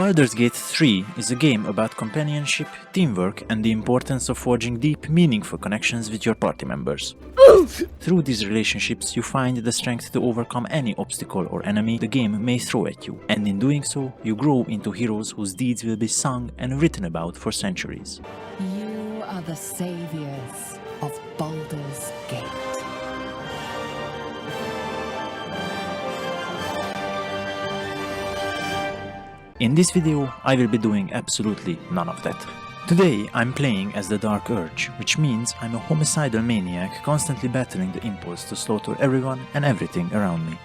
Baldur's Gate 3 is a game about companionship, teamwork, and the importance of forging deep, meaningful connections with your party members. Through these relationships, you find the strength to overcome any obstacle or enemy the game may throw at you, and in doing so, you grow into heroes whose deeds will be sung and written about for centuries. You are the saviors of Baldur's Gate. In this video, I will be doing absolutely none of that. Today, I'm playing as the Dark Urge, which means I'm a homicidal maniac constantly battling the impulse to slaughter everyone and everything around me.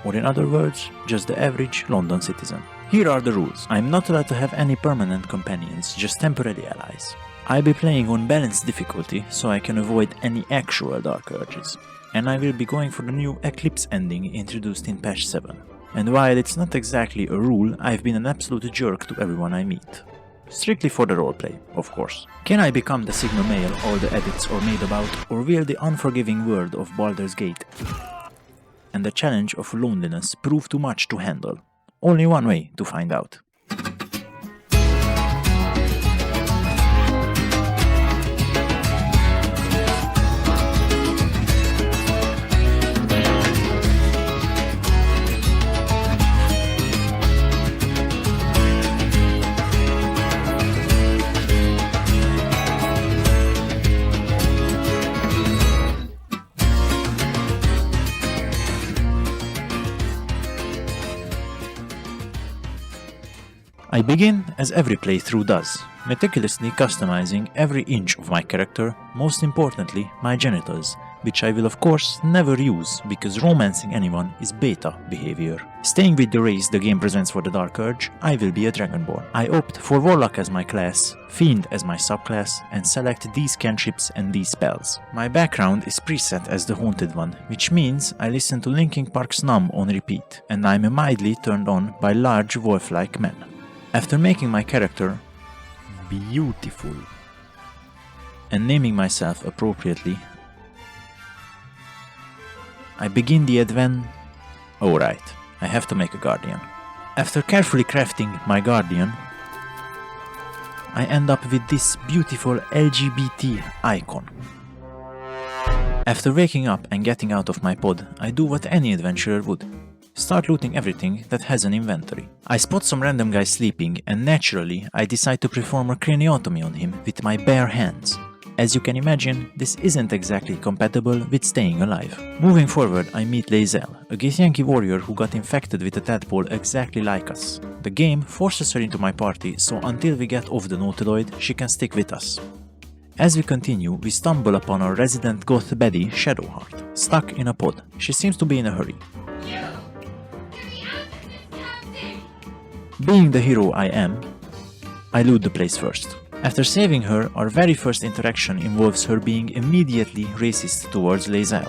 Or in other words, just the average London citizen. Here are the rules. I'm not allowed to have any permanent companions, just temporary allies. I'll be playing on balanced difficulty so I can avoid any actual Dark Urges. And I will be going for the new Eclipse ending introduced in patch 7. And while it's not exactly a rule, I've been an absolute jerk to everyone I meet. Strictly for the roleplay, of course. Can I become the Signal male all the edits are made about, or will the unforgiving world of Baldur's Gate and the challenge of loneliness prove too much to handle? Only one way to find out. I begin as every playthrough does, meticulously customizing every inch of my character, most importantly my genitals, which I will of course never use because romancing anyone is beta behavior. Staying with the race the game presents for the Dark Urge, I will be a Dragonborn. I opt for Warlock as my class, Fiend as my subclass, and select these cantrips and these spells. My background is preset as the Haunted One, which means I listen to Linkin Park's Numb on repeat, and I'm mildly turned on by large wolf-like men. After making my character beautiful and naming myself appropriately, I begin the Alright, I have to make a guardian. After carefully crafting my guardian, I end up with this beautiful LGBT icon. After waking up and getting out of my pod, I do what any adventurer would. Start looting everything that has an inventory. I spot some random guy sleeping and naturally I decide to perform a craniotomy on him with my bare hands. As you can imagine, this isn't exactly compatible with staying alive. Moving forward, I meet Lae'zel, a Githyanki warrior who got infected with a tadpole exactly like us. The game forces her into my party, so until we get off the Nautiloid, she can stick with us. As we continue, we stumble upon our resident goth baddie, Shadowheart, stuck in a pod. She seems to be in a hurry. Being the hero I am, I loot the place first. After saving her, our very first interaction involves her being immediately racist towards Lae'zel.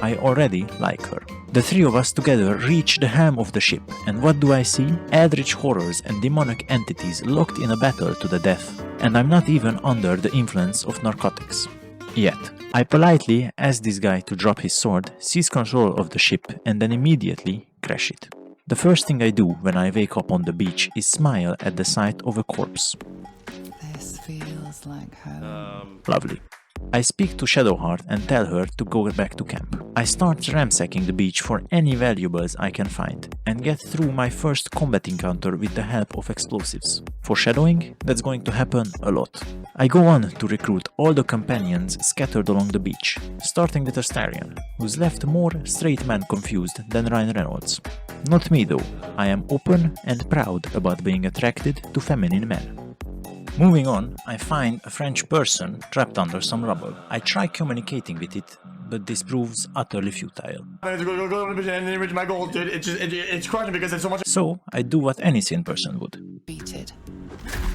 I already like her. The three of us together reach the helm of the ship, and what do I see? Eldritch horrors and demonic entities locked in a battle to the death, and I'm not even under the influence of narcotics. Yet. I politely ask this guy to drop his sword, seize control of the ship, and then immediately crash it. The first thing I do when I wake up on the beach is smile at the sight of a corpse. This feels like home. Lovely. I speak to Shadowheart and tell her to go back to camp. I start ransacking the beach for any valuables I can find and get through my first combat encounter with the help of explosives. Foreshadowing, that's going to happen a lot. I go on to recruit all the companions scattered along the beach, starting with Astarion, who's left more straight man confused than Ryan Reynolds. Not me though, I am open and proud about being attracted to feminine men. Moving on, I find a French person trapped under some rubble. I try communicating with it, but this proves utterly futile. It's crushing because there's so much. So, I do what any sane person would. Beat it.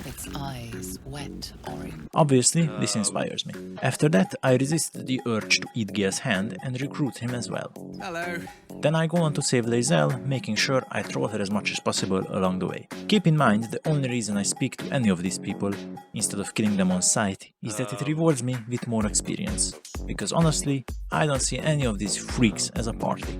Its eyes wet. Don't worry. Obviously, this inspires me. After that, I resist the urge to eat Gale's hand and recruit him as well. Hello. Then I go on to save Lae'zel, making sure I troll her as much as possible along the way. Keep in mind, the only reason I speak to any of these people, instead of killing them on sight, is that it rewards me with more experience. Because honestly, I don't see any of these freaks as a party.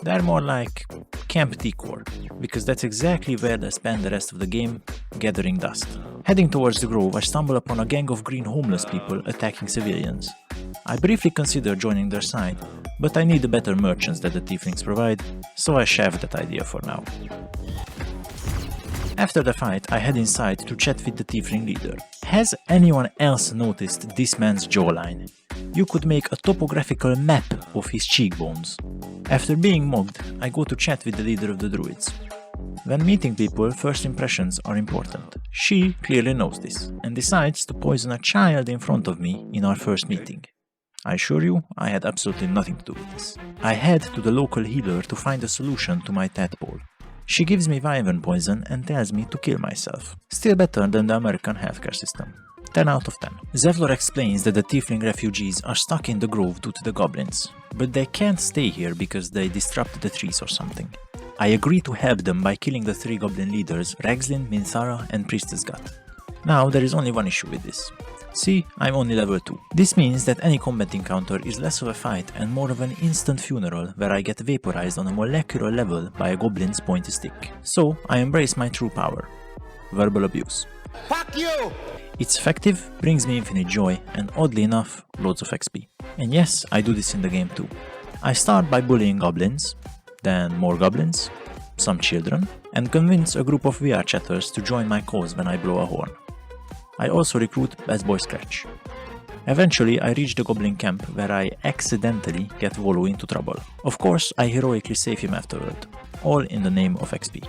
They're more like camp decor, because that's exactly where they spend the rest of the game, gathering dust. Heading towards the grove, I stumble upon a gang of green homeless people attacking civilians. I briefly consider joining their side, but I need the better merchants that the tieflings provide, so I shelve that idea for now. After the fight, I head inside to chat with the tiefling leader. Has anyone else noticed this man's jawline? You could make a topographical map of his cheekbones. After being mocked, I go to chat with the leader of the druids. When meeting people, first impressions are important. She clearly knows this, and decides to poison a child in front of me in our first meeting. I assure you, I had absolutely nothing to do with this. I head to the local healer to find a solution to my tadpole. She gives me wyvern poison and tells me to kill myself. Still better than the American healthcare system. 10 out of 10. Zevlor explains that the tiefling refugees are stuck in the grove due to the goblins, but they can't stay here because they disrupted the trees or something. I agree to help them by killing the 3 goblin leaders, Ragzlin, Minthara and Priestess Gut. Now there is only one issue with this. See, I'm only level 2. This means that any combat encounter is less of a fight and more of an instant funeral where I get vaporized on a molecular level by a goblin's pointy stick. So I embrace my true power. Verbal abuse. Fuck you! It's effective, brings me infinite joy, and oddly enough, loads of XP. And yes, I do this in the game too. I start by bullying goblins, then more goblins, some children, and convince a group of VR chatters to join my cause when I blow a horn. I also recruit Best Boy Scratch. Eventually I reach the goblin camp where I accidentally get Volu into trouble. Of course I heroically save him afterward, all in the name of XP.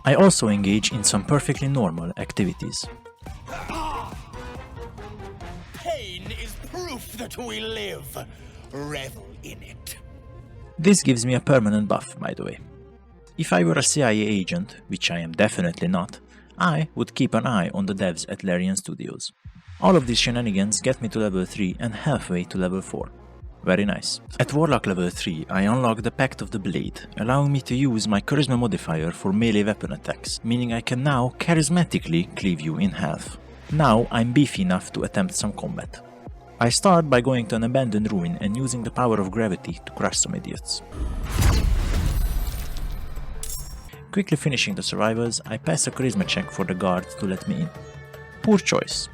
I also engage in some perfectly normal activities. Pain is proof that we live. Revel in it. This gives me a permanent buff, by the way. If I were a CIA agent, which I am definitely not, I would keep an eye on the devs at Larian Studios. All of these shenanigans get me to level 3 and halfway to level 4. Very nice. At Warlock level 3 I unlock the Pact of the Blade, allowing me to use my charisma modifier for melee weapon attacks, meaning I can now charismatically cleave you in half. Now I'm beefy enough to attempt some combat. I start by going to an abandoned ruin and using the power of gravity to crush some idiots. Quickly finishing the survivors, I pass a charisma check for the guard to let me in. Poor choice.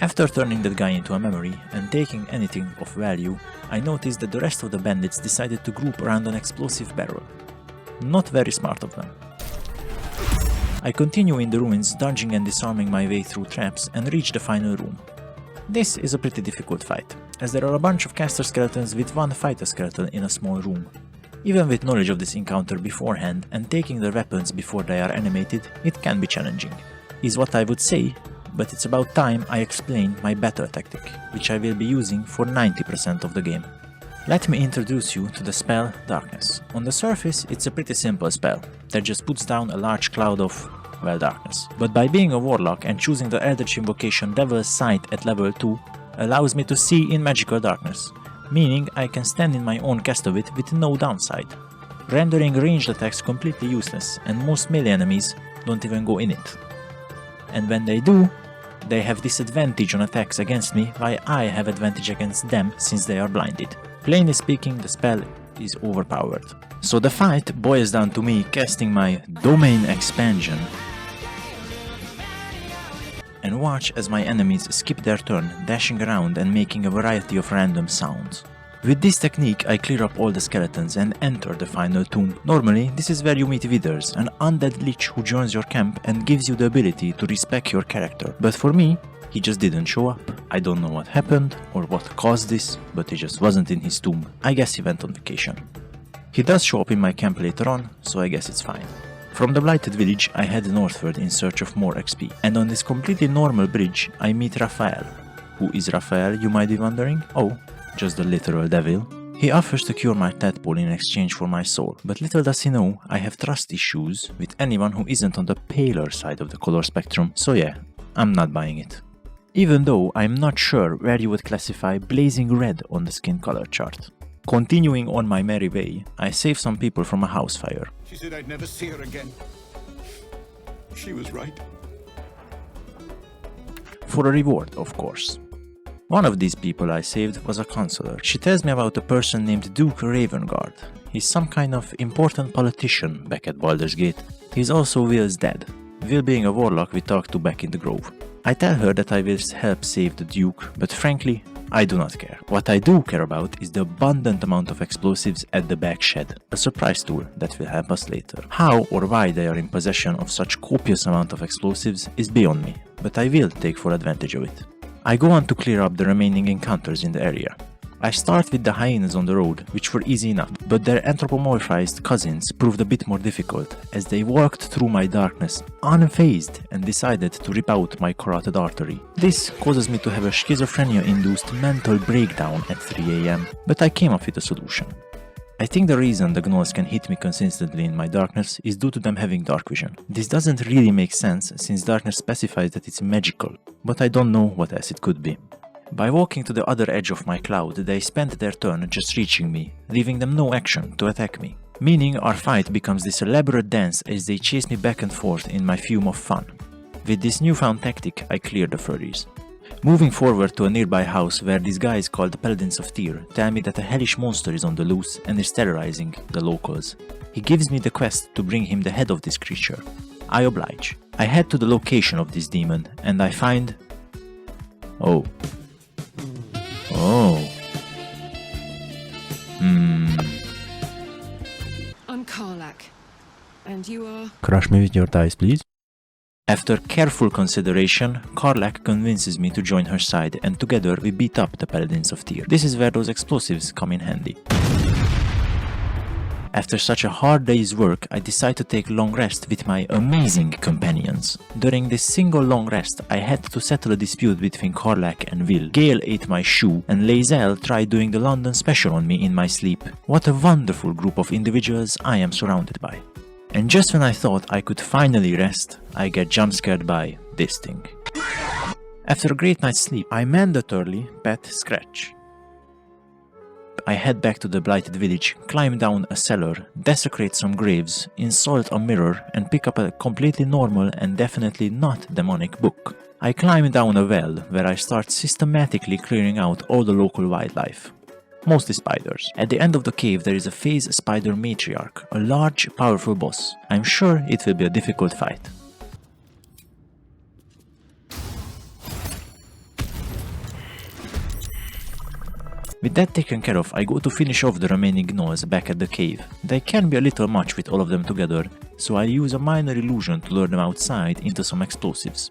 After turning that guy into a memory and taking anything of value, I noticed that the rest of the bandits decided to group around an explosive barrel. Not very smart of them. I continue in the ruins, dodging and disarming my way through traps and reach the final room. This is a pretty difficult fight, as there are a bunch of caster skeletons with one fighter skeleton in a small room. Even with knowledge of this encounter beforehand and taking their weapons before they are animated, it can be challenging, is what I would say, but it's about time I explain my battle tactic, which I will be using for 90% of the game. Let me introduce you to the spell Darkness. On the surface, it's a pretty simple spell that just puts down a large cloud of, well, darkness. But by being a warlock and choosing the Eldritch invocation Devil's Sight at level 2 allows me to see in magical darkness, meaning I can stand in my own cast of it with no downside, rendering ranged attacks completely useless, and most melee enemies don't even go in it. And when they do, they have disadvantage on attacks against me, while I have advantage against them since they are blinded. Plainly speaking, the spell is overpowered. So the fight boils down to me casting my Domain Expansion and watch as my enemies skip their turn, dashing around and making a variety of random sounds. With this technique I clear up all the skeletons and enter the final tomb. Normally this is where you meet Withers, an undead lich who joins your camp and gives you the ability to respec your character. But for me, he just didn't show up. I don't know what happened or what caused this, but he just wasn't in his tomb. I guess he went on vacation. He does show up in my camp later on, so I guess it's fine. From the Blighted Village I head northward in search of more XP, and on this completely normal bridge I meet Raphael. Who is Raphael, you might be wondering? Oh, just the literal devil. He offers to cure my tadpole in exchange for my soul, but little does he know I have trust issues with anyone who isn't on the paler side of the color spectrum, so yeah, I'm not buying it. Even though I'm not sure where you would classify blazing red on the skin color chart. Continuing on my merry way, I save some people from a house fire. She said I'd never see her again. She was right. For a reward, of course. One of these people I saved was a counselor. She tells me about a person named Duke Ravengard. He's some kind of important politician back at Baldur's Gate. He's also Will's dad. Will being a warlock we talked to back in the Grove. I tell her that I will help save the Duke, but frankly, I do not care. What I do care about is the abundant amount of explosives at the back shed, a surprise tool that will help us later. How or why they are in possession of such copious amount of explosives is beyond me, but I will take full advantage of it. I go on to clear up the remaining encounters in the area. I start with the hyenas on the road, which were easy enough, but their anthropomorphized cousins proved a bit more difficult, as they walked through my darkness unfazed and decided to rip out my carotid artery. This causes me to have a schizophrenia-induced mental breakdown at 3 AM, but I came up with a solution. I think the reason the gnolls can hit me consistently in my darkness is due to them having dark vision. This doesn't really make sense since darkness specifies that it's magical, but I don't know what else it could be. By walking to the other edge of my cloud, they spent their turn just reaching me, leaving them no action to attack me. Meaning our fight becomes this elaborate dance as they chase me back and forth in my fume of fun. With this newfound tactic, I clear the furries. Moving forward to a nearby house where these guys called the Paladins of Tyr tell me that a hellish monster is on the loose and is terrorizing the locals. He gives me the quest to bring him the head of this creature. I oblige. I head to the location of this demon and I find... Oh. I'm Karlak. And you are? Crush me with your dice, please. After careful consideration, Karlak convinces me to join her side and together we beat up the Paladins of Tyr. This is where those explosives come in handy. After such a hard day's work, I decide to take long rest with my amazing companions. During this single long rest, I had to settle a dispute between Karlak and Will. Gale ate my shoe and Lae'zel tried doing the London special on me in my sleep. What a wonderful group of individuals I am surrounded by. And just when I thought I could finally rest, I get jump-scared by this thing. After a great night's sleep, I mandatorily pet Scratch. I head back to the blighted village, climb down a cellar, desecrate some graves, insult a mirror, and pick up a completely normal and definitely not demonic book. I climb down a well, where I start systematically clearing out all the local wildlife. Mostly spiders. At the end of the cave there is a phase spider matriarch, a large, powerful boss. I'm sure it will be a difficult fight. With that taken care of, I go to finish off the remaining gnolls back at the cave. They can be a little much with all of them together, so I use a minor illusion to lure them outside into some explosives.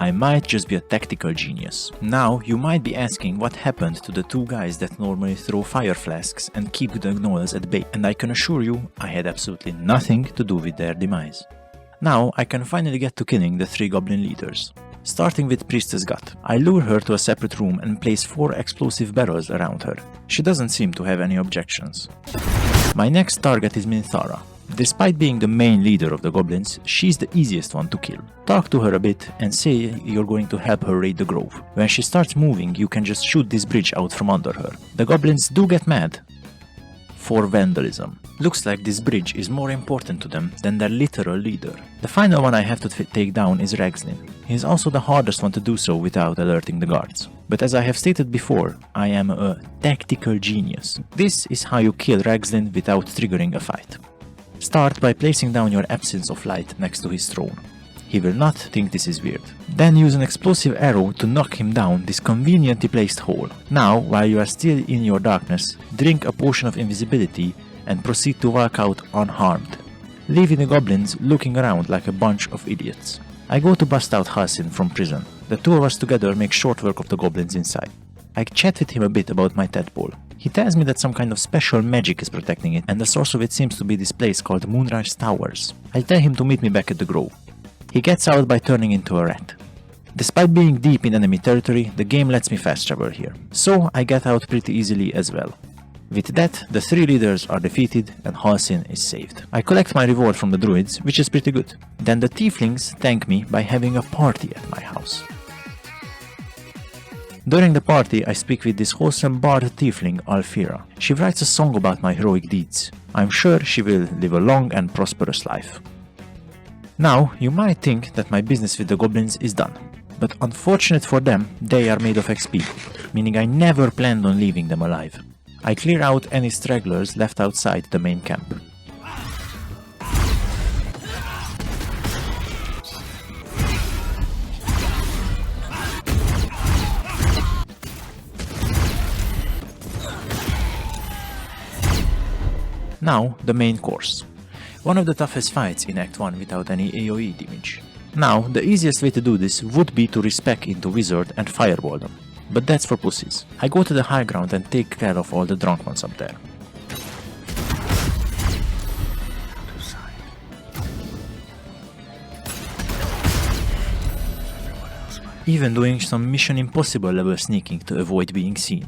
I might just be a tactical genius. Now, you might be asking what happened to the two guys that normally throw fire flasks and keep the gnolls at bay, and I can assure you, I had absolutely nothing to do with their demise. Now, I can finally get to killing the 3 goblin leaders. Starting with Priestess Gut, I lure her to a separate room and place 4 explosive barrels around her. She doesn't seem to have any objections. My next target is Minthara. Despite being the main leader of the goblins, she's the easiest one to kill. Talk to her a bit and say you're going to help her raid the grove. When she starts moving, you can just shoot this bridge out from under her. The goblins do get mad for vandalism. Looks like this bridge is more important to them than their literal leader. The final one I have to take down is Ragzlin. He's also the hardest one to do so without alerting the guards. But as I have stated before, I am a tactical genius. This is how you kill Ragzlin without triggering a fight. Start by placing down your Absence of Light next to his throne. He will not think this is weird. Then use an explosive arrow to knock him down this conveniently placed hole. Now, while you are still in your darkness, drink a potion of invisibility and proceed to walk out unharmed, leaving the goblins looking around like a bunch of idiots. I go to bust out Halsin from prison. The two of us together make short work of the goblins inside. I chat with him a bit about my tadpole. He tells me that some kind of special magic is protecting it, and the source of it seems to be this place called Moonrise Towers. I tell him to meet me back at the grove. He gets out by turning into a rat. Despite being deep in enemy territory, the game lets me fast travel here, so I get out pretty easily as well. With that, the 3 leaders are defeated and Halcyon is saved. I collect my reward from the druids, which is pretty good. Then the tieflings thank me by having a party at my house. During the party, I speak with this wholesome bard tiefling Alfira. She writes a song about my heroic deeds. I'm sure she will live a long and prosperous life. Now, you might think that my business with the goblins is done. But unfortunate for them, they are made of XP, meaning I never planned on leaving them alive. I clear out any stragglers left outside the main camp. Now, the main course. One of the toughest fights in Act 1 without any AoE damage. Now, the easiest way to do this would be to respec into Wizard and fireball them. But that's for pussies. I go to the high ground and take care of all the drunk ones up there. Even doing some Mission Impossible level sneaking to avoid being seen.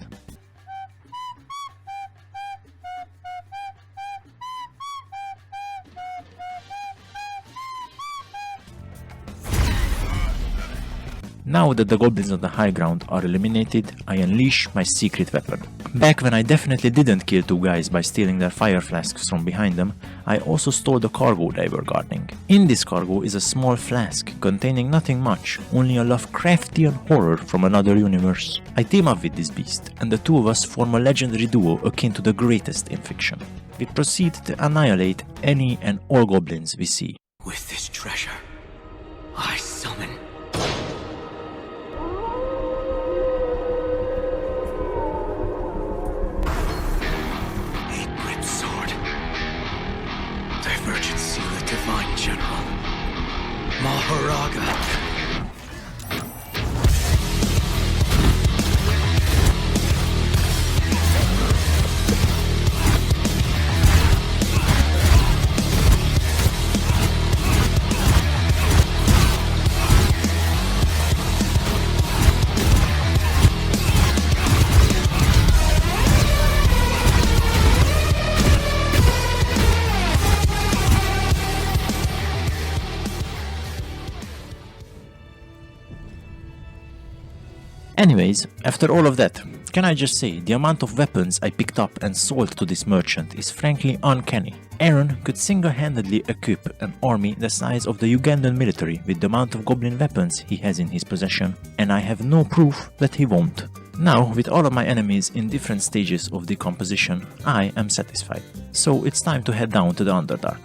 Now that the goblins on the high ground are eliminated, I unleash my secret weapon. Back when I definitely didn't kill 2 guys by stealing their fire flasks from behind them, I also stole the cargo they were guarding. In this cargo is a small flask containing nothing much, only a Lovecraftian horror from another universe. I team up with this beast, and the 2 of us form a legendary duo akin to the greatest in fiction. We proceed to annihilate any and all goblins we see. With this treasure, I summon Divergent Seal, the Divine General, Maharaga. Anyways, after all of that, can I just say the amount of weapons I picked up and sold to this merchant is frankly uncanny. Aaron could single-handedly equip an army the size of the Ugandan military with the amount of goblin weapons he has in his possession, and I have no proof that he won't. Now, with all of my enemies in different stages of decomposition, I am satisfied. So it's time to head down to the Underdark.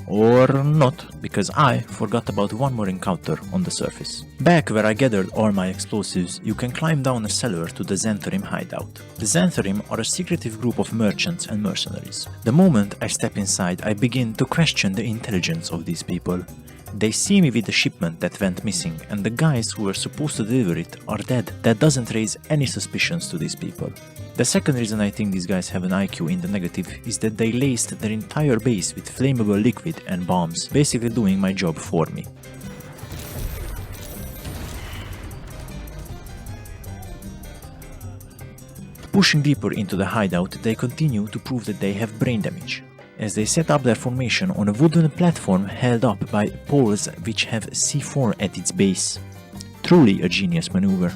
Or not, because I forgot about one more encounter on the surface. Back where I gathered all my explosives, you can climb down a cellar to the Xantharim hideout. The Xantharim are a secretive group of merchants and mercenaries. The moment I step inside, I begin to question the intelligence of these people. They see me with the shipment that went missing, and the guys who were supposed to deliver it are dead. That doesn't raise any suspicions to these people. The second reason I think these guys have an IQ in the negative is that they laced their entire base with flammable liquid and bombs, basically doing my job for me. Pushing deeper into the hideout, they continue to prove that they have brain damage, as they set up their formation on a wooden platform held up by poles which have C4 at its base. Truly a genius maneuver.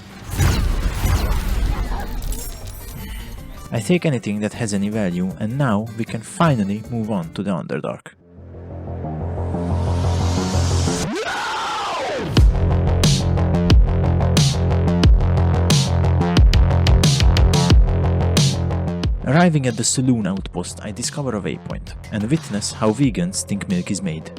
I take anything that has any value, and now we can finally move on to the Underdark. Arriving at the saloon outpost, I discover a waypoint and witness how vegans think milk is made.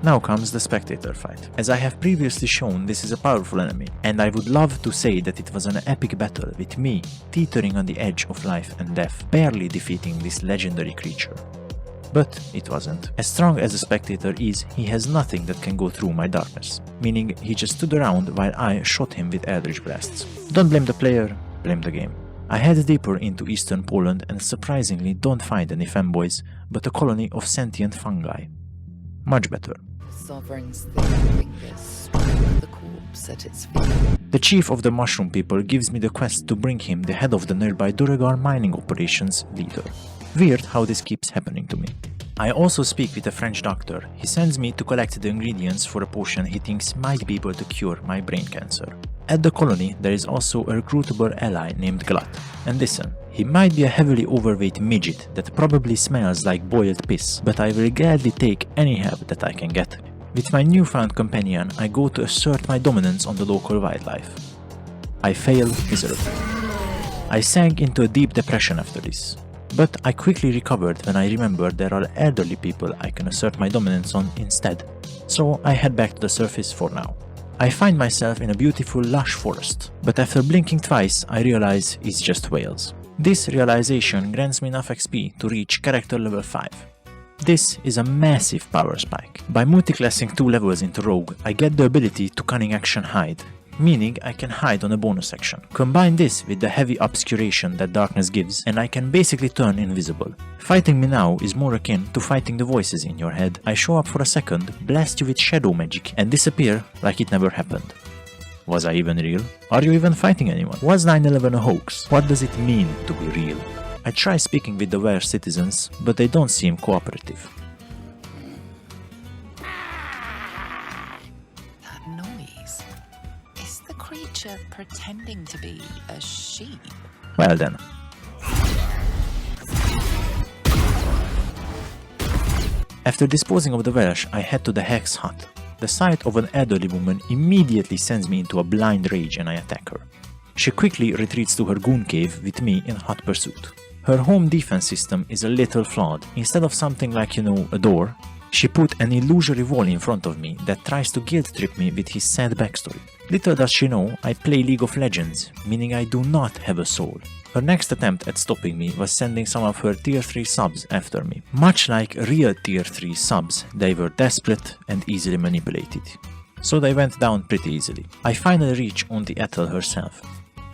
Now comes the spectator fight. As I have previously shown, this is a powerful enemy, and I would love to say that it was an epic battle with me teetering on the edge of life and death, barely defeating this legendary creature. But it wasn't. As strong as a spectator is, he has nothing that can go through my darkness, meaning he just stood around while I shot him with Eldritch Blasts. Don't blame the player, blame the game. I head deeper into eastern Poland and surprisingly don't find any femboys, but a colony of sentient fungi. Much better. Sovereign's thin fingers stroke the corpse at its feet. The chief of the mushroom people gives me the quest to bring him the head of the nearby Duregar mining operations leader. Weird how this keeps happening to me. I also speak with a French doctor. He sends me to collect the ingredients for a potion he thinks might be able to cure my brain cancer. At the colony, there is also a recruitable ally named Glut. And listen, he might be a heavily overweight midget that probably smells like boiled piss, but I will gladly take any help that I can get. With my newfound companion, I go to assert my dominance on the local wildlife. I fail miserably. I sank into a deep depression after this. But I quickly recovered when I remembered there are elderly people I can assert my dominance on instead. So I head back to the surface for now. I find myself in a beautiful lush forest, but after blinking twice I realize it's just Wales. This realization grants me enough XP to reach character level 5. This is a massive power spike. By multiclassing 2 levels into Rogue, I get the ability to Cunning Action Hide, meaning I can hide on a bonus section. Combine this with the heavy obscuration that darkness gives, and I can basically turn invisible. Fighting me now is more akin to fighting the voices in your head. I show up for a second, blast you with shadow magic, and disappear like it never happened. Was I even real? Are you even fighting anyone? Was 9/11 a hoax? What does it mean to be real? I try speaking with the Welsh citizens, but they don't seem cooperative. That noise. Is the creature pretending to be a sheep? Well then. After disposing of the Welsh, I head to the Hag's hut. The sight of an elderly woman immediately sends me into a blind rage and I attack her. She quickly retreats to her goon cave with me in hot pursuit. Her home defense system is a little flawed. Instead of something like, a door, she put an illusory wall in front of me that tries to guilt-trip me with his sad backstory. Little does she know, I play League of Legends, meaning I do not have a soul. Her next attempt at stopping me was sending some of her tier 3 subs after me. Much like real tier 3 subs, they were desperate and easily manipulated. So they went down pretty easily. I finally reach Auntie Ethel herself.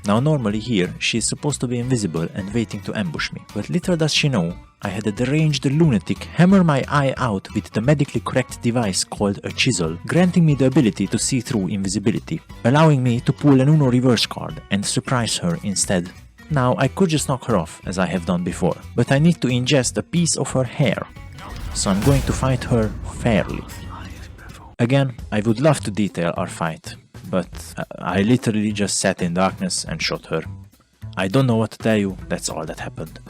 Now normally here, she is supposed to be invisible and waiting to ambush me, but little does she know, I had a deranged lunatic hammer my eye out with the medically correct device called a chisel, granting me the ability to see through invisibility, allowing me to pull an Uno reverse card and surprise her instead. Now I could just knock her off as I have done before, but I need to ingest a piece of her hair, so I'm going to fight her fairly. Again, I would love to detail our fight, but I literally just sat in darkness and shot her. I don't know what to tell you, that's all that happened.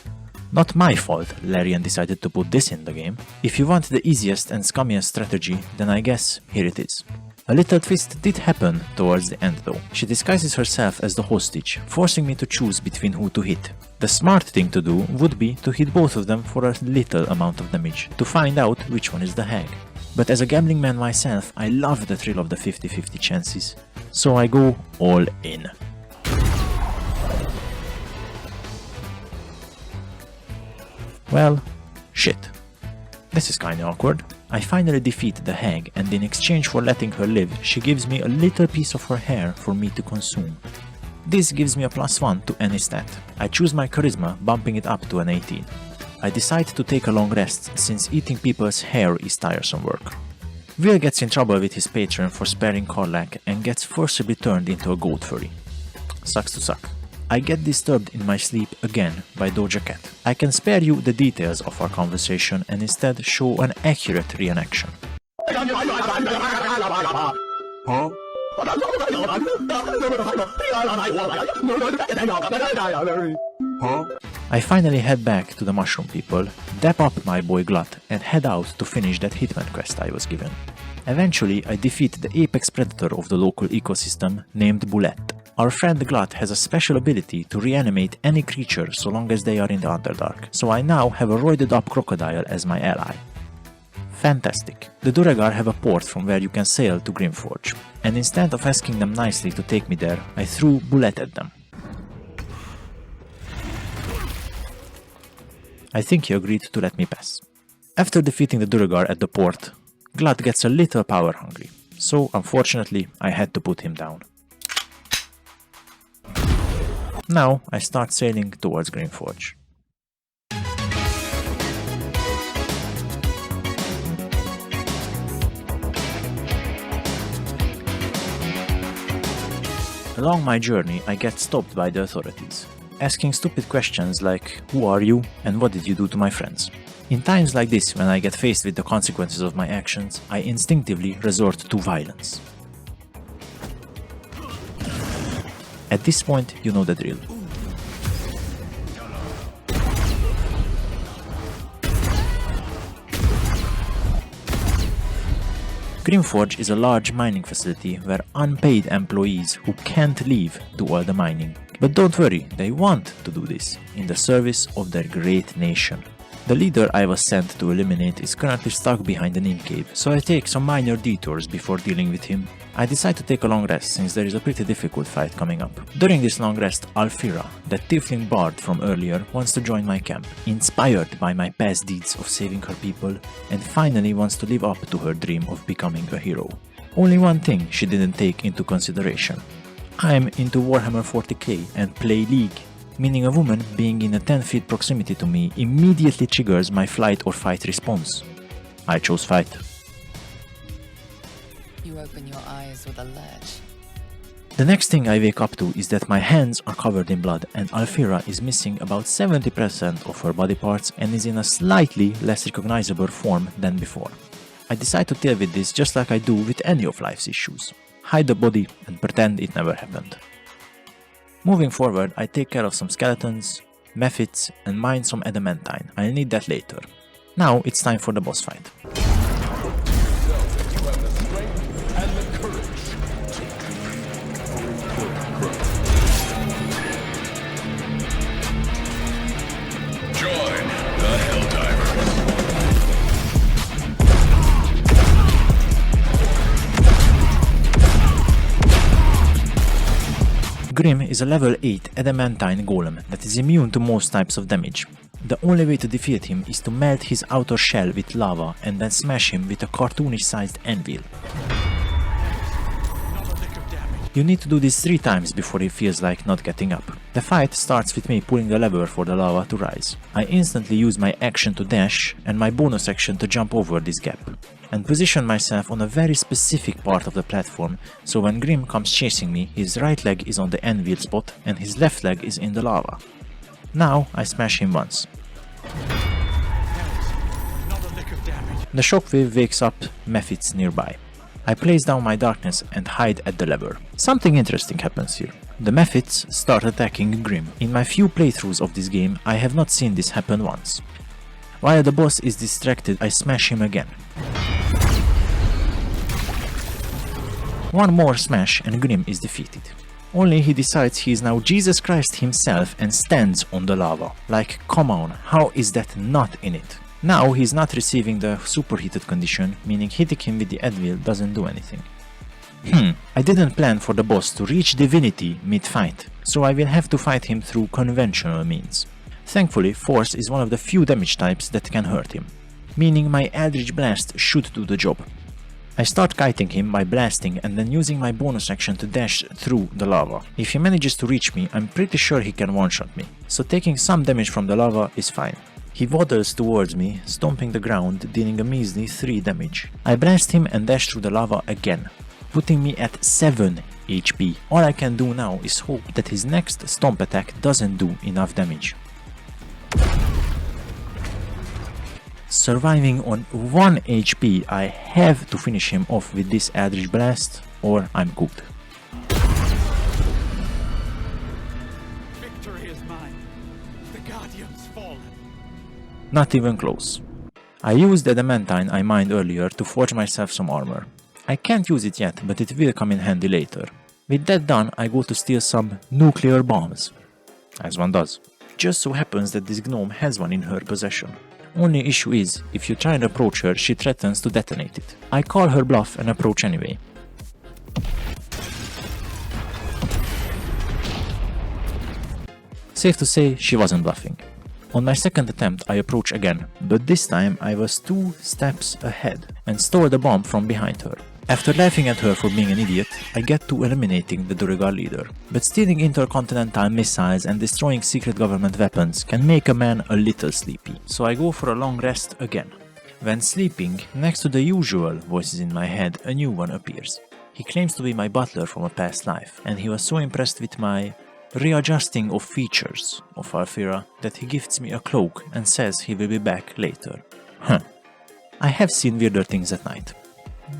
Not my fault Larian decided to put this in the game. If you want the easiest and scummiest strategy, then I guess here it is. A little twist did happen towards the end though. She disguises herself as the hostage, forcing me to choose between who to hit. The smart thing to do would be to hit both of them for a little amount of damage, to find out which one is the hag. But as a gambling man myself, I love the thrill of the 50-50 chances. So I go all in. Well, shit. This is kinda awkward. I finally defeat the hag, and in exchange for letting her live, she gives me a little piece of her hair for me to consume. This gives me a +1 to any stat. I choose my charisma, bumping it up to an 18. I decide to take a long rest, since eating people's hair is tiresome work. Will gets in trouble with his patron for sparing Karlak and gets forcibly turned into a goat furry. Sucks to suck. I get disturbed in my sleep again by Doja Cat. I can spare you the details of our conversation and instead show an accurate reenaction. I finally head back to the mushroom people, dap up my boy Glut and head out to finish that hitman quest I was given. Eventually I defeat the apex predator of the local ecosystem named Bulette. Our friend Glut has a special ability to reanimate any creature so long as they are in the Underdark, so I now have a roided up crocodile as my ally. Fantastic. The Duregar have a port from where you can sail to Grimforge, and instead of asking them nicely to take me there, I threw Bulette at them. I think he agreed to let me pass. After defeating the Duregar at the port, Glut gets a little power hungry, so unfortunately I had to put him down. Now I start sailing towards Greenforge. Along my journey, I get stopped by the authorities, asking stupid questions like "Who are you?" and "What did you do to my friends?" In times like this, when I get faced with the consequences of my actions, I instinctively resort to violence. At this point, you know the drill. Greenforge is a large mining facility where unpaid employees who can't leave do all the mining. But don't worry, they want to do this in the service of their great nation. The leader I was sent to eliminate is currently stuck behind an inn cave, so I take some minor detours before dealing with him. I decide to take a long rest since there is a pretty difficult fight coming up. During this long rest, Alfira, the tiefling bard from earlier, wants to join my camp, inspired by my past deeds of saving her people, and finally wants to live up to her dream of becoming a hero. Only one thing she didn't take into consideration. I'm into Warhammer 40k and play League, meaning a woman being in a 10 feet proximity to me immediately triggers my flight or fight response. I chose fight. You open your eyes with a lurch. The next thing I wake up to is that my hands are covered in blood and Alfira is missing about 70% of her body parts and is in a slightly less recognizable form than before. I decide to deal with this just like I do with any of life's issues. Hide the body and pretend it never happened. Moving forward, I take care of some skeletons, mephits, and mine some adamantine. I'll need that later. Now it's time for the boss fight. Join the Helldivers. Grim is a level 8 adamantine golem that is immune to most types of damage. The only way to defeat him is to melt his outer shell with lava and then smash him with a cartoonish sized anvil. You need to do this 3 times before he feels like not getting up. The fight starts with me pulling the lever for the lava to rise. I instantly use my action to dash and my bonus action to jump over this gap, and position myself on a very specific part of the platform, so when Grim comes chasing me, his right leg is on the anvil spot and his left leg is in the lava. Now I smash him once. The shockwave wakes up mephits nearby. I place down my darkness and hide at the lever. Something interesting happens here. The mephits start attacking Grim. In my few playthroughs of this game, I have not seen this happen once. While the boss is distracted, I smash him again. One more smash and Grim is defeated. Only he decides he is now Jesus Christ himself and stands on the lava. Like, come on, how is that not in it? Now he's not receiving the superheated condition, meaning hitting him with the anvil doesn't do anything. I didn't plan for the boss to reach divinity mid-fight, so I will have to fight him through conventional means. Thankfully, force is one of the few damage types that can hurt him, meaning my Eldritch Blast should do the job. I start kiting him by blasting and then using my bonus action to dash through the lava. If he manages to reach me, I'm pretty sure he can one-shot me, so taking some damage from the lava is fine. He waddles towards me, stomping the ground, dealing a measly 3 damage. I blast him and dash through the lava again, putting me at 7 HP. All I can do now is hope that his next stomp attack doesn't do enough damage. Surviving on 1 HP, I have to finish him off with this Eldritch Blast, or I'm cooked. Victory is mine. The Guardian's fallen. Not even close. I used the adamantine I mined earlier to forge myself some armor. I can't use it yet, but it will come in handy later. With that done, I go to steal some nuclear bombs. As one does. Just so happens that this gnome has one in her possession. Only issue is, if you try and approach her, she threatens to detonate it. I call her bluff and approach anyway. Safe to say, she wasn't bluffing. On my second attempt, I approach again, but this time I was 2 steps ahead and stole the bomb from behind her. After laughing at her for being an idiot, I get to eliminating the Duergar leader. But stealing intercontinental missiles and destroying secret government weapons can make a man a little sleepy, so I go for a long rest again. When sleeping, next to the usual voices in my head, a new one appears. He claims to be my butler from a past life, and he was so impressed with my readjusting of features of Alfira that he gifts me a cloak and says he will be back later. I have seen weirder things at night.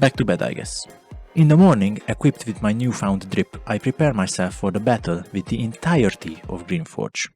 Back to bed, I guess. In the morning, equipped with my newfound drip, I prepare myself for the battle with the entirety of Greenforge.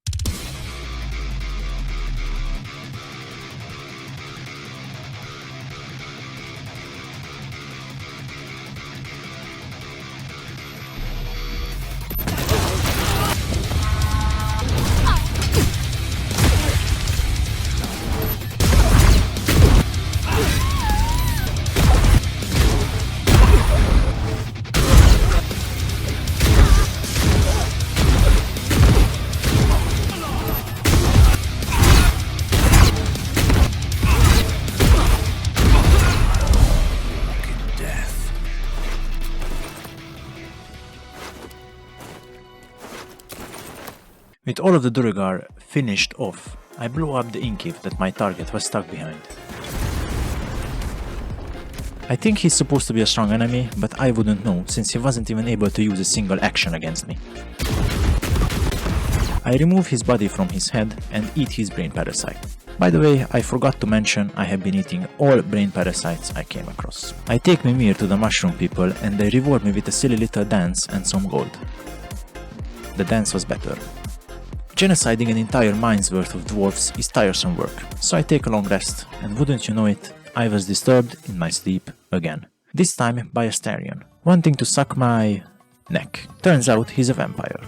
With all of the Duergar finished off, I blow up the Inkiv that my target was stuck behind. I think he's supposed to be a strong enemy, but I wouldn't know since he wasn't even able to use a single action against me. I remove his body from his head and eat his brain parasite. By the way, I forgot to mention I have been eating all brain parasites I came across. I take Mimir to the mushroom people and they reward me with a silly little dance and some gold. The dance was better. Genociding an entire mine's worth of dwarfs is tiresome work, so I take a long rest, and wouldn't you know it, I was disturbed in my sleep again. This time by a Starion, wanting to suck my neck. Turns out he's a vampire.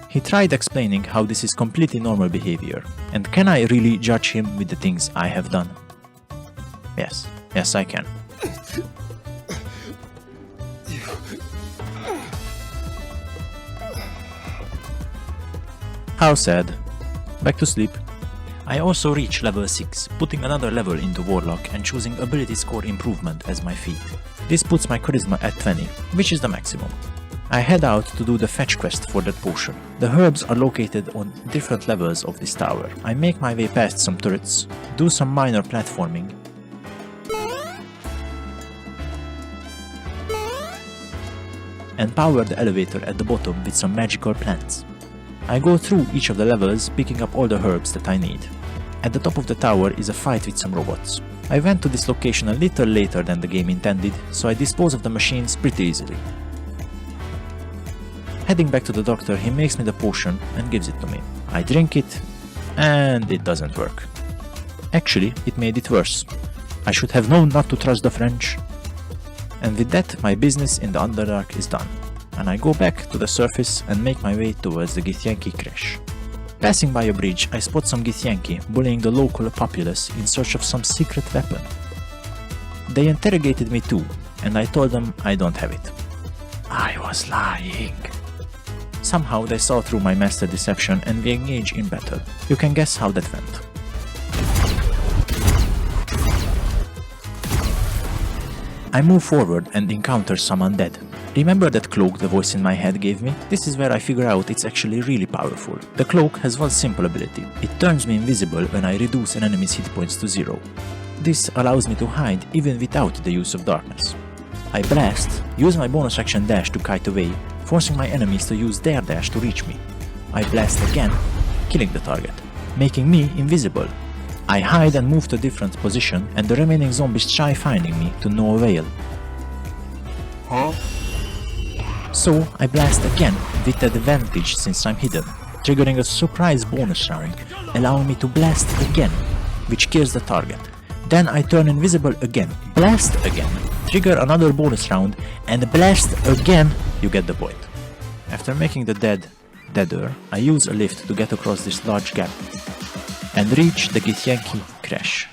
He tried explaining how this is completely normal behavior, and can I really judge him with the things I have done? Yes, I can. How sad. Back to sleep. I also reach level 6, putting another level into Warlock and choosing ability score improvement as my feat. This puts my charisma at 20, which is the maximum. I head out to do the fetch quest for that potion. The herbs are located on different levels of this tower. I make my way past some turrets, do some minor platforming, and power the elevator at the bottom with some magical plants. I go through each of the levels, picking up all the herbs that I need. At the top of the tower is a fight with some robots. I went to this location a little later than the game intended, so I dispose of the machines pretty easily. Heading back to the doctor, he makes me the potion and gives it to me. I drink it, and it doesn't work. Actually, it made it worse. I should have known not to trust the French. And with that, my business in the Underdark is done. And I go back to the surface and make my way towards the Githyanki crash. Passing by a bridge, I spot some Githyanki bullying the local populace in search of some secret weapon. They interrogated me too, and I told them I don't have it. I was lying. Somehow they saw through my master deception and we engage in battle. You can guess how that went. I move forward and encounter some undead. Remember that cloak the voice in my head gave me? This is where I figure out it's actually really powerful. The cloak has one simple ability. It turns me invisible when I reduce an enemy's hit points to 0. This allows me to hide even without the use of darkness. I blast, use my bonus action dash to kite away, forcing my enemies to use their dash to reach me. I blast again, killing the target, making me invisible. I hide and move to a different position, and the remaining zombies try finding me to no avail. So I blast again with advantage since I'm hidden, triggering a surprise bonus round, allowing me to blast again, which kills the target. Then I turn invisible again, blast again, trigger another bonus round, and blast again. You get the point. After making the dead deader, I use a lift to get across this large gap and reach the Githyanki crash.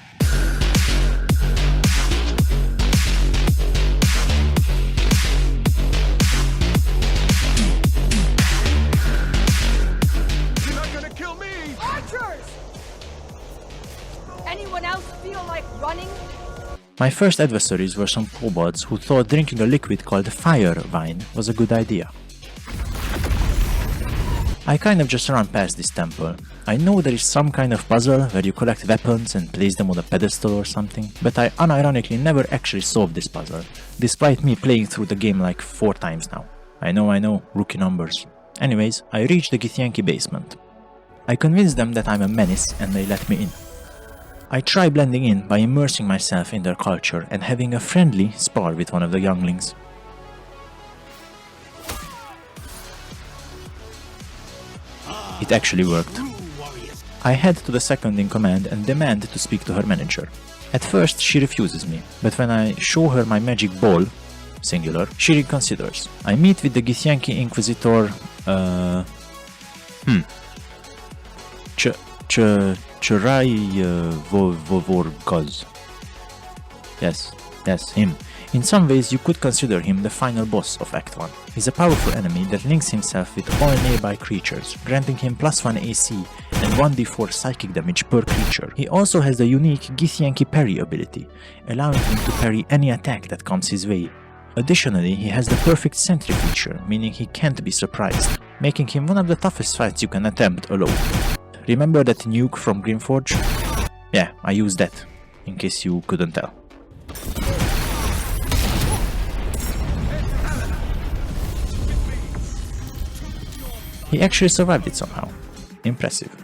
You're not gonna kill me! Archers! Anyone else feel like running? My first adversaries were some kobolds who thought drinking a liquid called fire wine was a good idea. I kind of just ran past this temple. I know there is some kind of puzzle where you collect weapons and place them on a pedestal or something, but I unironically never actually solved this puzzle, despite me playing through the game like 4 times now. I know, rookie numbers. Anyways, I reached the Githyanki basement. I convinced them that I'm a menace and they let me in. I try blending in by immersing myself in their culture and having a friendly spar with one of the younglings. It actually worked. I head to the second in command and demand to speak to her manager. At first she refuses me, but when I show her my magic ball, singular, she reconsiders. I meet with the Githyanki Inquisitor, Vovorgoz. Yes, him. In some ways you could consider him the final boss of Act 1. He's a powerful enemy that links himself with all nearby creatures, granting him +1 AC and 1d4 psychic damage per creature. He also has the unique Githyanki parry ability, allowing him to parry any attack that comes his way. Additionally, he has the perfect sentry feature, meaning he can't be surprised, making him one of the toughest fights you can attempt alone. Remember that nuke from Grimforge? Yeah, I used that, in case you couldn't tell. He actually survived it somehow. Impressive.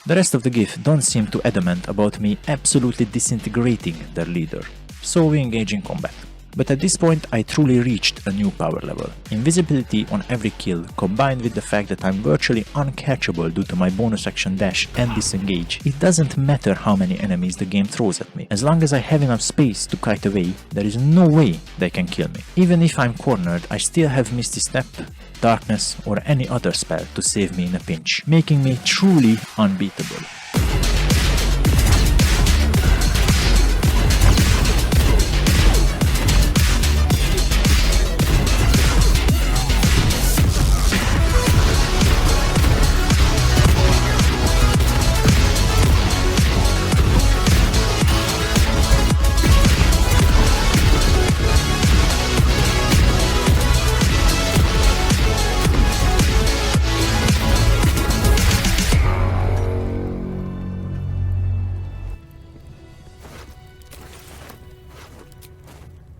The rest of the GIF don't seem too adamant about me absolutely disintegrating their leader, so we engage in combat. But at this point I truly reached a new power level. Invisibility on every kill, combined with the fact that I'm virtually uncatchable due to my bonus action dash and disengage. It doesn't matter how many enemies the game throws at me. As long as I have enough space to kite away, there is no way they can kill me. Even if I'm cornered, I still have Misty Step, Darkness or any other spell to save me in a pinch, making me truly unbeatable.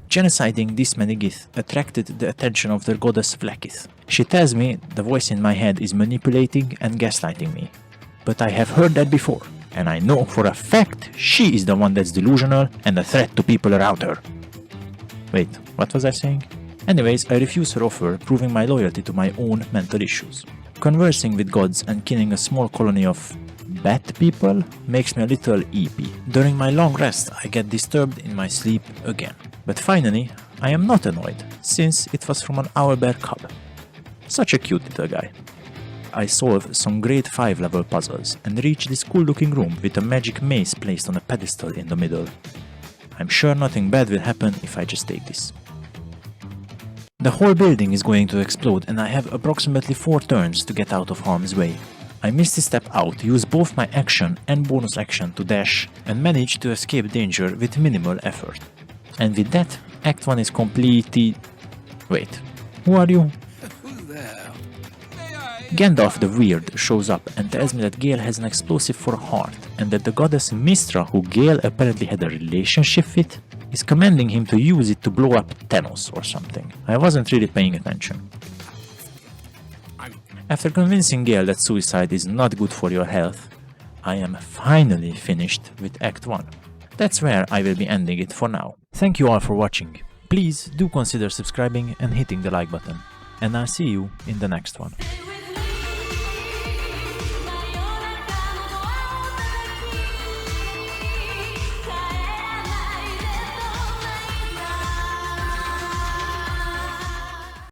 Genociding this many Gith attracted the attention of their goddess Vlakith. She tells me the voice in my head is manipulating and gaslighting me. But I have heard that before, and I know for a fact she is the one that's delusional and a threat to people around her. Wait, what was I saying? Anyways, I refuse her offer, proving my loyalty to my own mental issues. Conversing with gods and killing a small colony of bat people makes me a little EP. During my long rest, I get disturbed in my sleep again. But finally, I am not annoyed, since it was from an owlbear cub. Such a cute little guy. I solve some grade 5 level puzzles and reach this cool looking room with a magic mace placed on a pedestal in the middle. I'm sure nothing bad will happen if I just take this. The whole building is going to explode and I have approximately 4 turns to get out of harm's way. I Misty Step out, use both my action and bonus action to dash and manage to escape danger with minimal effort. And with that, Act 1 is completely... Wait, who are you? Gandalf the Weird shows up and tells me that Gale has an explosive for a heart and that the goddess Mistra, who Gale apparently had a relationship with, is commanding him to use it to blow up Thanos or something. I wasn't really paying attention. After convincing Gale that suicide is not good for your health, I am finally finished with Act 1. That's where I will be ending it for now. Thank you all for watching. Please do consider subscribing and hitting the like button. And I'll see you in the next one.